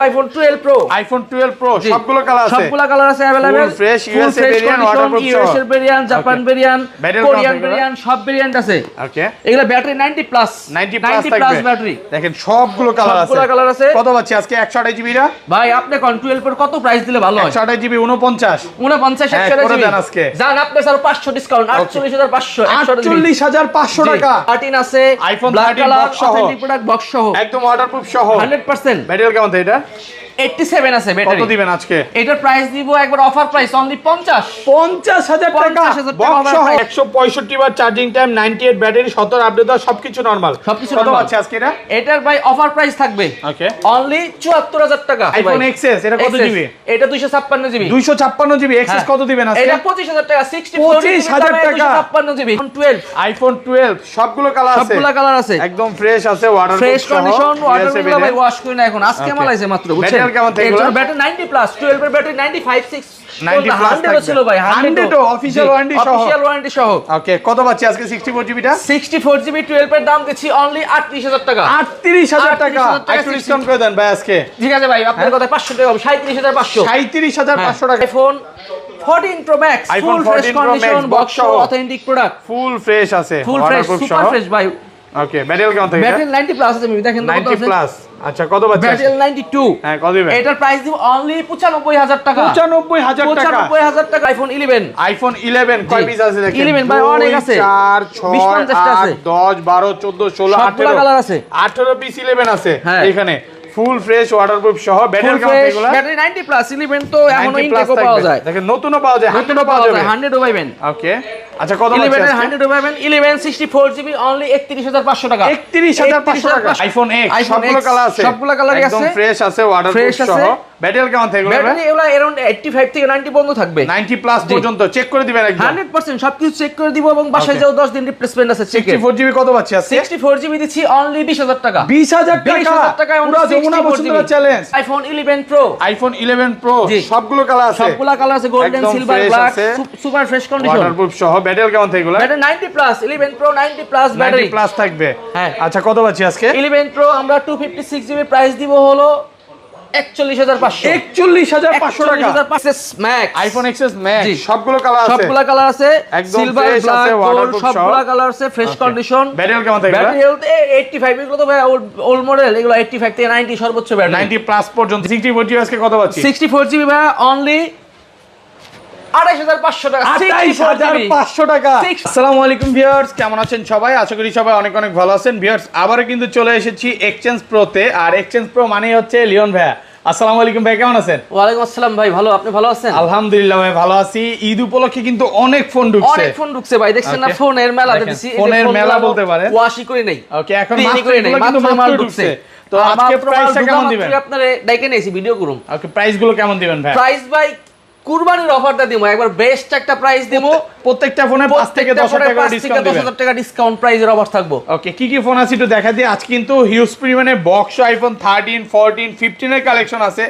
iPhone 12 Pro iPhone 12 Pro সবগুলো colour আছে available full fresh USA variant waterproof US এর variant Japan variant Korean variant সব variant আছে okay এগুলা battery 90 plus 90 plus battery দেখেন সবগুলো কালার আছে কত পাচ্ছি আজকে 128 জিবি রা ভাই আপনি কোন 12 Pro কত প্রাইস দিলে ভালো হয় 128 জিবি 49 128 করে দেন আজকে জান আপনি স্যার 500 ডিসকাউন্ট 48500 48500 টাকা 13 আছে iPhone 13 বক্স সহ প্রোডাক্ট বক্স সহ একদম ওয়াটারপ্রুফ সহ 100% ব্যাটারি কেমন এটা 87 আছে ব্যাটারি কত দিবেন আজকে এটার প্রাইস দিব একবার অফার প্রাইস অনলি 50000 টাকা বক্স সহ 165 বার চার্জিং টাইম 98 ব্যাটারি 17 আপডেট দাও সবকিছু নরমাল কত আছে আজকে এটার ভাই অফার প্রাইস থাকবে ওকে অনলি 74000 টাকা আইফোন এক্সএস এটা কত জিবি এটা 256 জিবি 256 জিবি এক্সএস কত দিবেন আজকে এটা 25000 টাকা 25000 টাকা 256 জিবি 12 আইফোন 12 সবগুলো কালার আছে একদম ফ্রেশ আছে ওয়াটার ফ্রেশ কন্ডিশন ওয়াটার ভাই ওয়াশ করি না এখন আজকে মালাইছে মাত্র বুঝছেন কেমন থেকে ব্যাটারি 90 প্লাস 12 এর ব্যাটারি 95 6 90 প্লাস ছিল ভাই 100 অফিশিয়াল ওয়ারেন্টি সহ ওকে কত পাচ্ছি আজকে 64 জিবিটা 64 জিবি 12 এর দাম দিচ্ছি অনলি 38000 টাকা 38000 টাকা একটু ডিসকাউন্ট করে দেন ভাই আজকে ঠিক আছে ভাই আপনার কথা 500 টাকা 37500 37500 টাকা iPhone 14 Pro Max iPhone 14 Pro Max box authentic product full fresh আছে ফুল ফ্রেশ সুপার ফ্রেশ ভাই ওকে ব্যাটারি কেমন থাকে ব্যাটারি 90 প্লাস আছে দেখেন 90 প্লাস আচ্ছা কত বাজে ব্যাটারি 92 হ্যাঁ কত দিবেন এটার প্রাইস দিব অনলি 95000 টাকা 95000 টাকা 95000 টাকা আইফোন 11 কয় পিস আছে দেখেন 11 ভাই অনেক আছে 4 6 8 10 12 14 16 18 কালার আছে 18 পিস 11 আছে এখানে ফুল ফ্রেশ ওয়াটারপ্রুফ সহ ব্যাটারি কেমন এগুলা ব্যাটারি 90 প্লাস 11 তো এখনো ইনটেকও পাওয়া যায় দেখেন নতুনও পাওয়া যায় 100 পাওয়া যাবে 100 পাবেন ওকে আচ্ছা কত আছে 11 100 পাবেন 11 64 জিবি অনলি 31500 টাকা 31500 টাকা আইফোন X সবগুলো কালার আছে সবগুলো কালারই আছে একদম ফ্রেশ আছে ওয়াটারপ্রুফ সহ ব্যাটারি কেমন থাকে ব্যাটারি এগুলা अराउंड 85 থেকে 90 পর্যন্ত থাকবে 90 প্লাস পর্যন্ত চেক করে দিবেন একদম 100% সবকিছু চেক করে দিব এবং বাসায় যাও 10 দিন রিপ্লেসমেন্ট আছে চেক 64 জিবি কত পাচ্ছি আজকে 64 জিবি দিচ্ছি অনলি 20000 টাকা 20000 টাকা পুরো Jamuna Bashundhara challenge iPhone 11 Pro iPhone 11 Pro সবগুলো কালার আছে golden silver black super fresh condition waterproof সহ ব্যাটারি কেমন থাকে এগুলা battery 90 plus 11 Pro 90 plus battery 90 plus থাকবে হ্যাঁ আচ্ছা কত পাচ্ছি আজকে 11 প্রো আমরা 256 জিবি প্রাইস দিব হলো 41500 টাকা XS max iPhone XS max সবগুলো কালার আছে একদম সিলভার ব্ল্যাক গোল্ড সবগুলো কালার আছে ফ্রেশ কন্ডিশন ব্যাটারি কেমন থাকে ব্যাটারি হেলথ 85 এগুলো তো ভাই ওল্ড মডেল এগুলো 85 থেকে 90 সর্বোচ্চ ব্যাটারি 90 প্লাস পর্যন্ত 64 জিবি আজকে কত পাচ্ছি 64 জিবি ভাই অনলি 28500 টাকা 28500 টাকা আসসালামু আলাইকুম ভিউয়ার্স কেমন আছেন সবাই আশা করি সবাই অনেক অনেক ভালো আছেন ভিউয়ার্স আবারো কিন্তু চলে এসেছি এক্সচেঞ্জ প্রোতে আর এক্সচেঞ্জ প্রো মানেই হচ্ছে লিওন ভাই আসসালামু আলাইকুম ভাই কেমন আছেন ওয়ালাইকুম আসসালাম ভাই ভালো আপনি ভালো আছেন আলহামদুলিল্লাহ ভাই ভালো আছি ঈদ উপলক্ষে কিন্তু অনেক ফোন ঢুকছে ভাই দেখছেন না ফোনের মেলা দিছি ফোনের মেলা বলতে পারেন ওয়াশি করে নেই ওকে এখন মাত্র ঢুকছে তো আজকে প্রাইসটা কেমন দিবেন আপনারে ডাইকে নেছি ভিডিও করুম ওকে প্রাইস গুলো কেমন দিবেন ভাই প্রাইস ভাই কুরবানির অফারটা দিমু একবার বেস্ট একটা প্রাইস দিমু প্রত্যেকটা ফোনে 5 থেকে 10 টাকা ডিসকাউন্ট দিবেন 10,000 টাকা ডিসকাউন্ট প্রাইজের অফার থাকবো ওকে কি ফোন আছে একটু দেখা দিই আজ কিন্তু হিউজ পরিমাণে বক্স আইফোন 13 14 15 এর কালেকশন আছে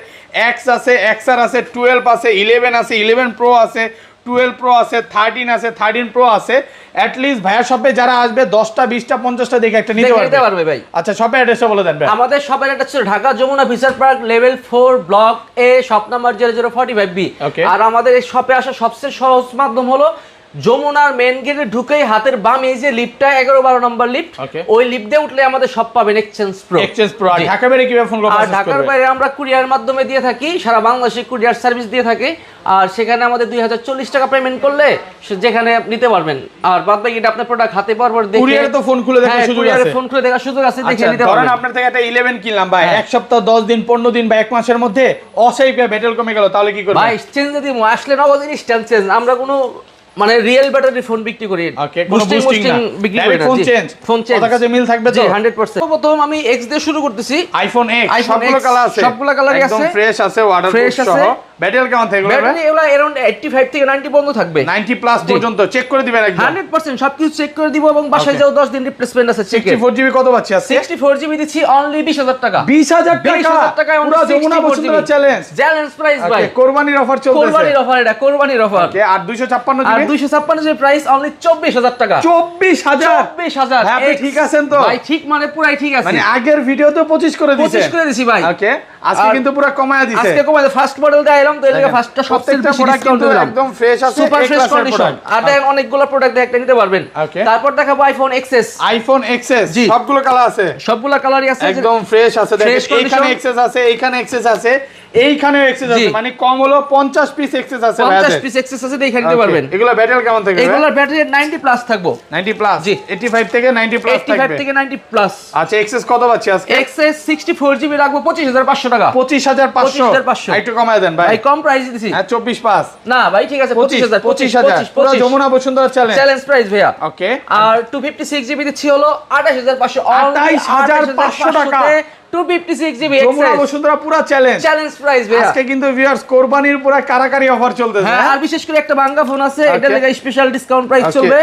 এক্স আছে এক্সআর আছে 12 আছে 11 আছে 11 প্রো আছে 12 প্রো আছে 13 আছে 13 প্রো আছে এট লিস্ট ভাইয়া শপে যারা আসবে 10টা 20টা 50টা দেখে একটা নিতে পারবে ভাই আচ্ছা শপের অ্যাড্রেসটা বলে দেন ভাই আমাদের শপের অ্যাড্রেস হচ্ছে Dhaka Jamuna Future Park level 4 block A shop number 0045B আর আমাদের এই শপে আসা সবচেয়ে সহজ মাধ্যম হলো যমুনার মেন গেটে ঢুকেই হাতের বাম এই যে লিফটটা 11-12 নম্বর লিফট ওই লিফট দিয়ে উঠলে আমাদের সব পাবেন এক্সচেঞ্জ প্রো আর ঢাকা বাইরে কিভাবে ফোন করব আর ঢাকার বাইরে আমরা কুরিয়ার মাধ্যমে দিয়ে থাকি সারা বাংলাদেশে কুরিয়ার সার্ভিস দিয়ে থাকি আর সেখানে আমাদের 2040 টাকা পেমেন্ট করলে যেখানে নিতে পারবেন আর বাদ বাকি এটা আপনার প্রোডাক্ট হাতে পাওয়ার দেখে কুরিয়ারে তো ফোন খুলে দেখার সুযোগ আছে কুরিয়ারে ফোন খুলে দেখার সুযোগ আছে দেখে নিতে পারবেন ধরেন আপনার থেকে একটা 11 কিনলাম ভাই এক সপ্তাহ 10 দিন 15 দিন বা এক মাসের মধ্যে অসাই পে ব্যাটেল কমে গেল তাহলে কি করবেন ভাই চেঞ্জ দিমু আসলে নগদ ইনস্ট্যান্ট চেঞ্জ আমরা কোনো মানে রিয়েল ব্যাটারি ফোন বিক্রি করি ওকে কোনো বুস্টিং বিক্রি করি না ফোন চেঞ্জ কথা কাছে মিল থাকবে তো 100% প্রথম আমি এক্স দিয়ে শুরু করতেছি আইফোন X সবগুলো কালার আছে সবগুলো কালারই আছে একদম ফ্রেশ আছে ওয়াটারপ্রুফ সহ ব্যাটারি কেমন থাকবে ব্যাটারি এগুলো अराउंड 85 থেকে 90 পর্যন্ত থাকবে, 90 প্লাস পর্যন্ত চেক করে দিবেন একদম 100% সবকিছু চেক করে দিব এবং বাসায় যাও 10 দিন রিপ্লেসমেন্ট আছে চেক। 64GB কত পাচ্ছি আজকে? 64GB দিচ্ছি অনলি 20000 টাকা। 20000 টাকা 20000 টাকায় পুরো যমুনা বসুন্ধরা চ্যালেঞ্জ প্রাইস ভাই, কোরবানির অফার চলতেছে, কোরবানির অফার, এটা কোরবানির অফার। ওকে আর 256GB আর 256GB প্রাইস অনলি 24000 টাকা। 24000 হ্যাঁ আপনি ঠিক আছেন তো ভাই? ঠিক মানে পুরাই ঠিক আছে, মানে আগের ভিডিওতে 25 করে দিয়েছে, 25 করে দিছি ভাই। ওকে আজকে কিন্তু পুরো কমায়া দিয়েছে, আজকে কমায় ফার্স্ট মডেল দেখাইলাম তো এর লাগা ফার্স্টটা সবচেয়ে বেশি ডিসকাউন্ট দিলাম, একদম ফ্রেশ আছে, সুপার ফ্রেশ কন্ডিশন। আর দেখেন অনেকগুলো প্রোডাক্ট একটা নিতে পারবেন। তারপর দেখাবো আইফোন এক্সএস। আইফোন এক্সএস সবগুলো কালার আছে, সবগুলো কালারই আছে, একদম ফ্রেশ আছে। দেখেন এইখানে এক্সএস আছে, এইখানে এক্সএস আছে, এইখানেও এক্সএস আছে, মানে কম হলো 50 পিস এক্সএস আছে, 50 পিস এক্সএস আছে, দেখে নিতে পারবেন। এগুলা ব্যাটারি কেমন থাকবে? এগুলার ব্যাটারি 90 প্লাস থাকবো, 90 প্লাস, জি 85 থেকে 90 প্লাস থাকবে, 85 থেকে 90 প্লাস। আচ্ছা এক্সএস কত পাচ্ছি আজকে? এক্সএস 64GB রাখবো 25500 টাকা। 25500 একটু কমায় দেন ভাই, কম প্রাইস দিছি। হ্যাঁ 24 পাস না ভাই ঠিক আছে 25000 পুরো যমুনা বসুন্ধরা চ্যালেঞ্জ প্রাইস ভাইয়া। ওকে আর 256GB দিচ্ছি হলো 28500, 28500 টাকা 256GB যমুনা বসুন্ধরা পুরো চ্যালেঞ্জ প্রাইস ভাইয়া। আজকে কিন্তু ভিউয়ার্স কোরবানির পুরো কারাকারি অফার চলতেছে। হ্যাঁ আর বিশেষ করে একটা ভাঙ্গা ফোন আছে, এটা লাগা স্পেশাল ডিসকাউন্ট প্রাইস চলবে।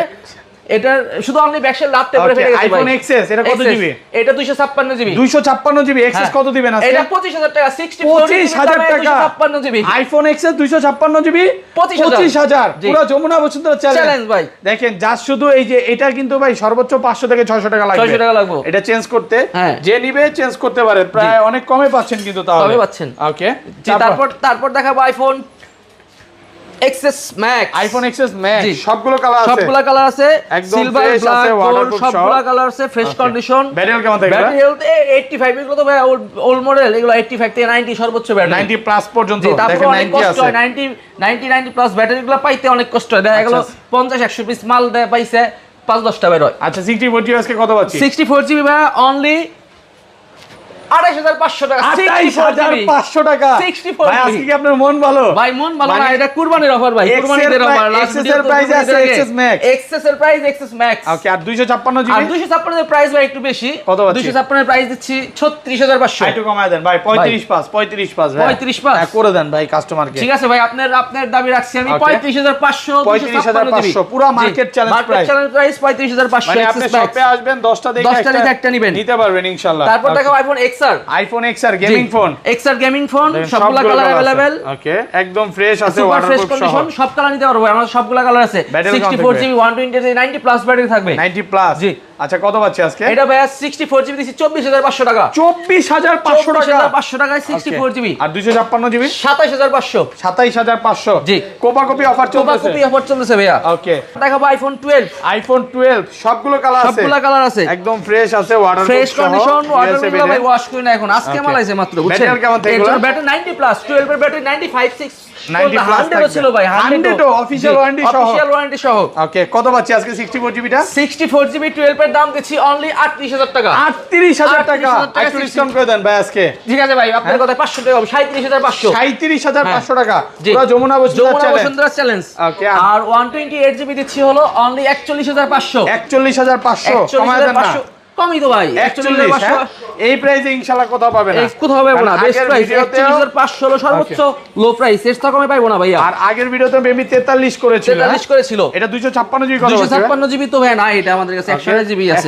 এটা শুধু অনলি ব্যাকশে লাভতে পড়ে ফেলে গেছে ভাই। আইফোন এক্সএস এটা কত জিবি? এটা 256GB। 256GB এক্সএস কত দিবেন আজকে? এটা 25000 টাকা, 25000 টাকা 256GB আইফোন এক্সএস 256GB 25000 পুরো যমুনা বসুন্ধরা চ্যালেঞ্জ ভাই। দেখেন জাস্ট শুধু এই যে এটা কিন্তু ভাই সর্বোচ্চ 500 থেকে 600 টাকা লাগবে, 600 টাকা লাগবে এটা চেঞ্জ করতে। যে নিবে চেঞ্জ করতে পারে, প্রায় অনেক কমে পাচ্ছেন কিন্তু তাহলে কমে পাচ্ছেন। ওকে তারপর দেখাবো iPhone XS max. IPhone XS max সবগুলো কালার আছে, সিলভার ব্ল্যাক গোল্ড সবগুলো কালার আছে, ফ্রেশ কন্ডিশন। ব্যাটারি কেমন থাকবে? ব্যাটারি হেলথ 85, এগুলো তো ভাই ওল্ড মডেল, এগুলো 85 থেকে 90 সর্বোচ্চ ব্যাটারি, 90 প্লাস পর্যন্ত। দেখেন 90 আছে, 90 প্লাস ব্যাটারিগুলো পাইতে অনেক কষ্ট হয়, দেখা গেল 50-100 পিস মাল দেয় পাইছে 5-10টা বের হয়। আচ্ছা 64GB আজকে কত পাচ্ছি? 64GB ভাই অনলি 28500 টাকা। 28500 টাকা 64 ভাই আজকে কি আপনার মন ভালো? ভাই মন ভালো না, এটা কুরবানির অফার ভাই, কুরবানির অফার। এক্সএস এর প্রাইস আছে এক্সএস ম্যাক্স, এক্সএস এর প্রাইস এক্সএস ম্যাক্স। ওকে আর 256GB? আর 256 এর প্রাইস ভাই একটু বেশি, কত পাচ্ছি? 256 এর প্রাইস দিচ্ছি 36500। একটু কমায় দেন ভাই, 35 পাস 35 পাস ভাই, 35 পাস করে দেন ভাই কাস্টমারকে। ঠিক আছে ভাই, আপনার দাবি রাখছি আমি 35500, 35500 পুরো মার্কেট চ্যালেঞ্জ প্রাইস, 35500 মানে আপনি শপে আসবেন 10টা দেখে একটা নেবেন, নিতে পারবেন ইনশাআল্লাহ। তারপর দেখো iPhone XR. IPhone XR gaming phone, XR gaming phone সবগুলা কালার अवेलेबल। ওকে একদম ফ্রেশ আছে, সুপার ফ্রেশ কন্ডিশন, সব কালার নিতে পারবো, আমাদের সবগুলা কালার আছে। 64GB 120 90 প্লাস ব্যাটারি থাকবে, 90 প্লাস। জি আচ্ছা কত পাচ্ছি আজকে? এটা ভাই 64GB দিছি 24500 টাকা। 24500 টাকা 24500 টাকায় 64GB। আর 256GB 27500। 27500 জি কোপা কপি অফার চলতেছে, কপি অফার চলতেছে ভাইয়া। ওকে দেখাবো আইফোন 12। আইফোন 12 সবগুলো কালার আছে, সবগুলা কালার আছে, একদম ফ্রেশ আছে, ওয়াটারপ্রুফ ফ্রেশ কন্ডিশন, ওয়াটারপ্রুফ ভাই, ওয়াশ করি না এখন, আজকে মালাইছে মাত্র, বুঝছেন? ব্যাটারি কেমন থাকবে? এর ব্যাটারি 90 প্লাস, 12 এর ব্যাটারি 95 6 90 প্লাস ছিল ভাই, 100 অফিশিয়াল ওয়ারেন্টি সহ। সহ। ওকে কত পাচ্ছি আজকে 64GB টা? 64GB 12 এর দাম দিচ্ছি অনলি 38000 টাকা। 38000 টাকা একটু ডিসকাউন্ট করে দেন ভাই আজকে। ঠিক আছে ভাই, আপনার কথা 500 টাকা হবে, 37500। 37500 টাকা পুরো যমুনা বসুন্ধরা চ্যালেঞ্জ। ওকে আর 128GB দিচ্ছি হলো অনলি 41500। 41500 কমায় দেন না, কমই তো ভাই, 41500 এই প্রাইসে ইনশাআল্লাহ কোথাও পাবে না, কোথাও পাবে না, বেস্ট প্রাইস 41500 হলো সর্বোচ্চ লো প্রাইস, এর তো কমে পাবো না ভাইয়া। আর আগের ভিডিওতে বেবি 43 করেছিল, 43 করেছিল, এটা 256GB কত? 256GB তো ভাই না, এটা আমাদের কাছে 128GB আছে,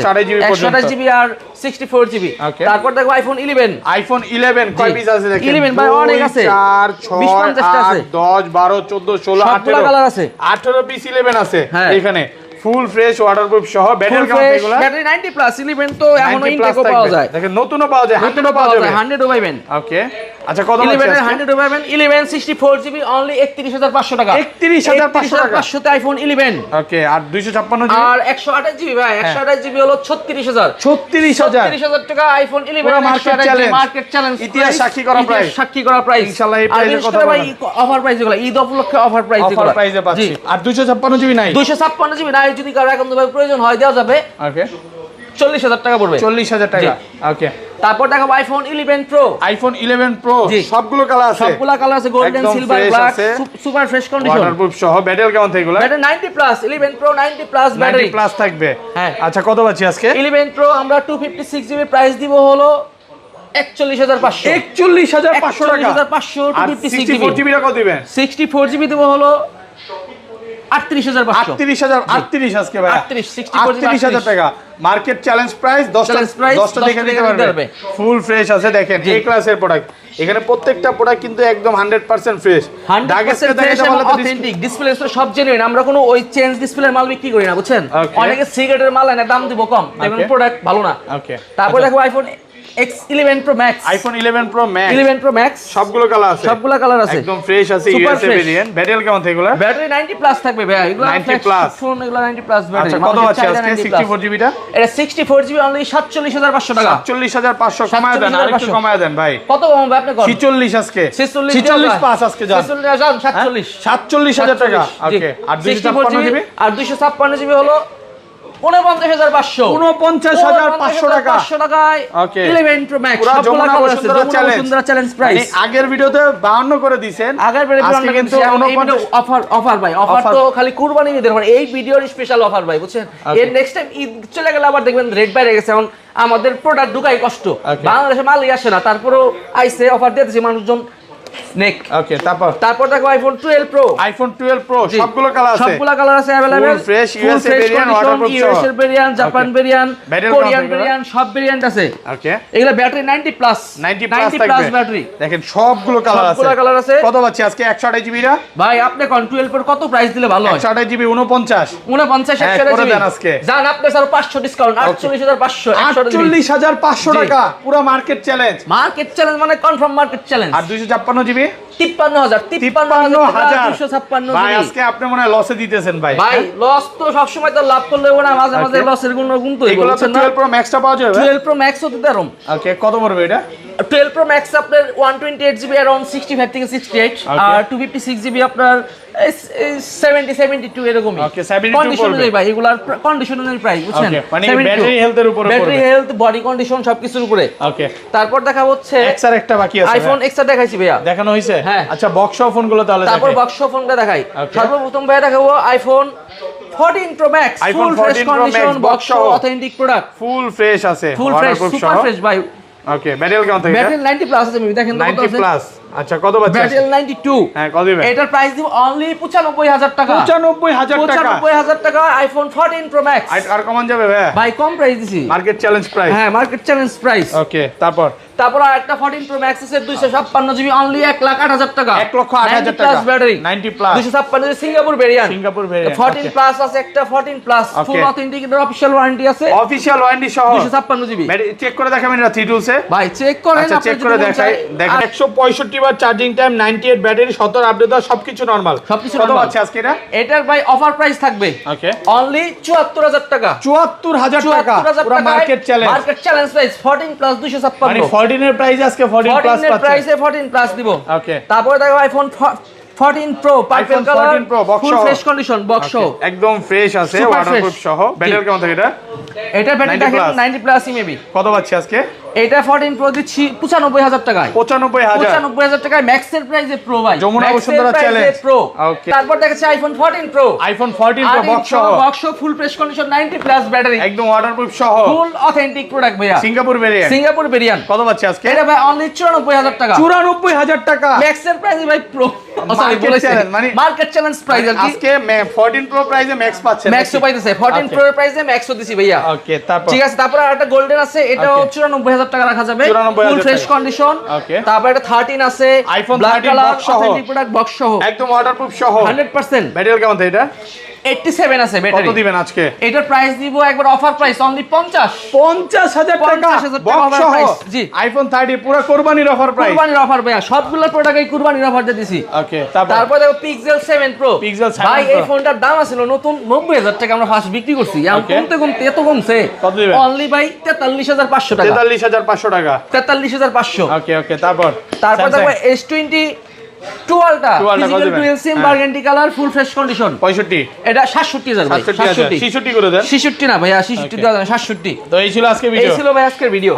128GB আর 64GB। তারপর দেখো আইফোন 11। আইফোন 11 কয় পিস আছে দেখেন? 11 ভাই অনেক আছে, 4 6 8 10 12 14 16 18 কালার আছে, 18 পিস 11 আছে এখানে, ফুল ফ্রেশ ওয়াটারপ্রুফ সহ। ব্যাটারি কেমন এগুলো? ব্যাটারি 90 প্লাস 11 তো এখনো ইনটেকও পাওয়া যায়, দেখেন নতুনও পাওয়া যায়, 100ও পাওয়া যাবে, 100ও পাবেন। ওকে আচ্ছা কত আছে? 11 এর 100ও পাবেন। 11 64GB অনলি 31500 টাকা। 31500 টাকা 31500 তে আইফোন 11। ওকে আর 256GB আর 128GB ভাই, 128GB হলো 36000। 36000 টাকা আইফোন 11 পুরো মার্কেট চ্যালেঞ্জ ইতিহাস সাক্ষী করা প্রাইস ইনশাআল্লাহ। এই প্রাইসে কত ভাই অফার প্রাইস এগুলো, ঈদ উপলক্ষে অফার প্রাইস এগুলো, অফার প্রাইসে পাচ্ছি। আর 256GB নাই? 256GB নাই, যদি কারো এখন ভাই প্রয়োজন হয় দেওয়া যাবে। ওকে 40000 টাকা পড়বে, 40000 টাকা। ওকে তারপর দেখাবো আইফোন 11 প্রো। আইফোন 11 প্রো সবগুলো কালার আছে, golden silver black super fresh condition, waterproof সহ। ব্যাটারি কেমন থাকবে এগুলো? Battery 90 plus, 11 Pro 90 plus battery, 90 plus থাকবে। হ্যাঁ আচ্ছা কত পাচ্ছি আজকে? 11 প্রো আমরা 256GB প্রাইস দিব হলো 41,500 41,500 টাকা 41,500 আর 64 জিবি কত দিবেন 64 জিবি দেবো হলো 38,500 38 আজকে ভাই 38,000 টাকা মার্কেট চ্যালেঞ্জ প্রাইস 10টা দেখে নিতে পারবে ফুল ফ্রেশ আছে দেখেন এই ক্লাসের প্রোডাক্ট এখানে প্রত্যেকটা প্রোডাক্ট কিন্তু একদম 100% ফ্রেশ 100% ফ্রেশ এবং অথেন্টিক ডিসপ্লে সব জেনুইন আমরা কোনো ওই চেঞ্জ ডিসপ্লের মাল বিক্রি করি না বুঝছেন অনেকে সিগারেটের মাল এনে দাম দিব কম দেখবেন প্রোডাক্ট ভালো না ওকে তারপর দেখো iPhone X11 Pro Max iPhone 11 Pro Max 11 Pro Max সবগুলো কালার আছে একদম ফ্রেশ আছে ইউএসএ ভেরিয়েন্ট ব্যাটারি কেমন থাকে এগুলা ব্যাটারি 90 প্লাস থাকবে ভাই এগুলো 90 প্লাস ফোন এগুলো 90 প্লাস ব্যাটারি আচ্ছা কত আছে আজকে 64 জিবি টা এটা 64 জিবি অনলি 47,500 টাকা 47,500 কমায় দেন আরেকটু কমায় দেন ভাই কত কমাবে আপনি কোন 46 আজকে 46 পাস আজকে যান 47,000 টাকা ওকে আর 256 জিবি আর 256 জিবি হলো 49,500 টাকা 500 টাকায় 11 Pro Max সবগুলা কালার আছে যমুনা চ্যালেঞ্জ প্রাইস আগের ভিডিওতে 52 করে দিবেন আগের ভিডিওতে কিন্তু অফার ভাই অফার তো খালি কুরবানি ঈদের মানে এই ভিডিওর স্পেশাল অফার ভাই বুঝছেন এর নেক্সট টাইম ঈদ চলে গেলে আবার দেখবেন রেট বাইরে গেছে এখন আমাদের প্রোডাক্ট ঢুকাই কষ্ট বাংলাদেশে মালই আসে না তারপরেও আইছে অফার দিতেছে মানুষজন নেক ওকে তারপর দেখো আইফোন 12 Pro সবগুলো কালার আছে available fresh USA variant waterproof USA variant Japan variant Korean variant সব ভেরিয়েন্ট আছে ওকে এগুলা ব্যাটারি 90 প্লাস ব্যাটারি দেখেন সবগুলো কালার আছে কত পাচ্ছি আজকে 128 জিবি রা ভাই আপনি কোন 12 Pro কত প্রাইস দিলে ভালো হয় 128 জিবি 49 128 করে দেন আজকে জান আপনি স্যার 500 ডিসকাউন্ট 48,500 টাকা পুরো মার্কেট চ্যালেঞ্জ মানে কনফার্ম মার্কেট চ্যালেঞ্জ আর 256 জিবি 53,256 ভাই আজকে আপনি মনে হয় লসে দিতেছেন ভাই লস তো সব সময় তো লাভ করলে না মাঝে লসের গুণ তো এগুলো তো 12 Pro Max টা পাওয়া যাবে 12 Pro Max ও দিতে পারুম ওকে কত পড়বে এটা 12 Pro Max আপনার 128 জিবি अराउंड 65 থেকে 68 আর 256 জিবি আপনার 72 এরকমই ওকে 72 কন্ডিশন অনুযায়ী ভাই এগুলার কন্ডিশন অনুযায়ী প্রাইস বুঝছেন মানে ব্যাটারি হেলথের উপরে ব্যাটারি হেলথ বডি কন্ডিশন সবকিছুর উপরে ওকে তারপর দেখা হচ্ছে এক্সআর একটা বাকি আছে আইফোন এক্সআর দেখাইছি ভাইয়া দেখানো হইছে হ্যাঁ আচ্ছা বক্স ফোনগুলো তাহলে তারপর বক্স ফোনটা দেখাই সর্বপ্রথম ভাইয়া দেখাবো iPhone 14 Pro Max iPhone 14 Pro Max box authentic product full fresh আছে ফুল ফ্রেশ সুপার ফ্রেশ ভাই ওকে ব্যাটারি কেমন থাকে ব্যাটারি 90 প্লাস আছে দেখেন 90 প্লাস আচ্ছা কত বাজে ব্যাটারি 92 হ্যাঁ কত দিবেন এটার প্রাইস দিব অনলি 95,000 টাকা 95,000 টাকা আইফোন 14 Pro Max আর কমান যাবে ভাই কম প্রাইস দিছি মার্কেট চ্যালেঞ্জ প্রাইস হ্যাঁ মার্কেট চ্যালেঞ্জ প্রাইস ওকে তারপর একটা 14 Pro Max আছে 256 জিবি অনলি 1,08,000 টাকা 1,08,000 টাকা battery 90 plus 256 GB Singapore variant 14 plus আছে একটা 14 প্লাস ফুল অথেন্টিক অফিশিয়াল ওয়ারেন্টি আছে অফিশিয়াল ওয়ারেন্টি সহ 256 জিবি চেক করে দেখাবেন না 3 টুলসে ভাই চেক করেন আচ্ছা চেক করে দেখাই দেখেন 165 বার চার্জিং টাইম 98 ব্যাটারি 17 আপডেট দাও সবকিছু নরমাল কত আছে আজকে এটার ভাই অফার প্রাইস থাকবে ওকে অনলি 74,000 টাকা 74,000 টাকা পুরো মার্কেট চ্যালেঞ্জ প্রাইস 14 প্লাস 256 মানে 14 এর প্রাইস আজকে 14 প্লাস পাচ্ছেন 14 এর প্রাইসে 14 প্লাস দিব ওকে তারপর দেখো iPhone 14 Pro purple colour 14 Pro box ফুল ফ্রেশ কন্ডিশন বক্স একদম ফ্রেশ আছে ওয়াটারপ্রুফ সহ ব্যাটারি কেমন থাকে এটা ব্যাটারি দেখেন 90 প্লাস মেবি কত পাচ্ছি আজকে এটা 14 Pro দিচ্ছি 95,000 টাকায় 95,000 টাকায় ম্যাক্স এর প্রাইসে প্রো ভাই যমুনা বসুন্ধরা চ্যালেঞ্জ প্রো ওকে তারপর দেখাচ্ছি আইফোন 14 Pro বক্স ফুল ফ্রেশ কন্ডিশন 90 প্লাস ব্যাটারি একদম ওয়াটারপ্রুফ সহ ফুল অথেন্টিক প্রোডাক্ট ভাইয়া সিঙ্গাপুর ভেরিয়েন্ট কত পাচ্ছি আজকে এটা ভাই অনলি 94,000 টাকা 94,000 টাকা ম্যাক্স এর প্রাইসে ভাই প্রো সরি বলেছেন মানে মার্কেট চ্যালেঞ্জ প্রাইস আর কি আজকে 14 Pro প্রাইসে ম্যাক্স পাচ্ছেন ম্যাক্সও পাইতেছে 14 Pro এর প্রাইসে ম্যাক্সও দিছি ভাইয়া ওকে তারপর ঠিক আছে তারপর একটা গোল্ডেন আছে এটাও 94,000 টাকা রাখা যাবে ফুল ফ্রেশ কন্ডিশন তারপর এটা 13 আছে আইফোন 13 বক্স সহ অথেন্টিক প্রোডাক্ট বক্স সহ একদম ওয়াটারপ্রুফ সহ 100% ব্যাটারি কেমন থাকে এটা 87 আছে ব্যাটারি কত দিবেন আজকে এটার প্রাইস দিব একবার অফার প্রাইস অনলি 50,000 টাকা বক্স সহ জি আইফোন 30 পুরো কুরবানির অফার প্রাইস কুরবানির অফার ভাইয়া সবগুলো প্রোডাক্টই কুরবানির অফার দিয়ে দিছি ওকে তারপর দেখো পিক্সেল 7 Pro ভাই এই ফোনটার দাম ছিল নতুন 90,000 টাকা আমরা ফার্স্ট বিক্রি করছি এখন কমতে এত কমছে কত দিবেন অনলি ভাই 43,500 টাকা 43,500 টাকা 43,500 ওকে তারপর দেখো S20 টুয়ালটা physical dual SIM burgundy colour full fresh condition 65 এটা 67,000 ভাই 66 করে দেন 66 না ভাইয়া 66 দেওয়া যাবে 67 তো এই ছিল আজকে ভিডিও এই ছিল ভাই আজকের ভিডিও।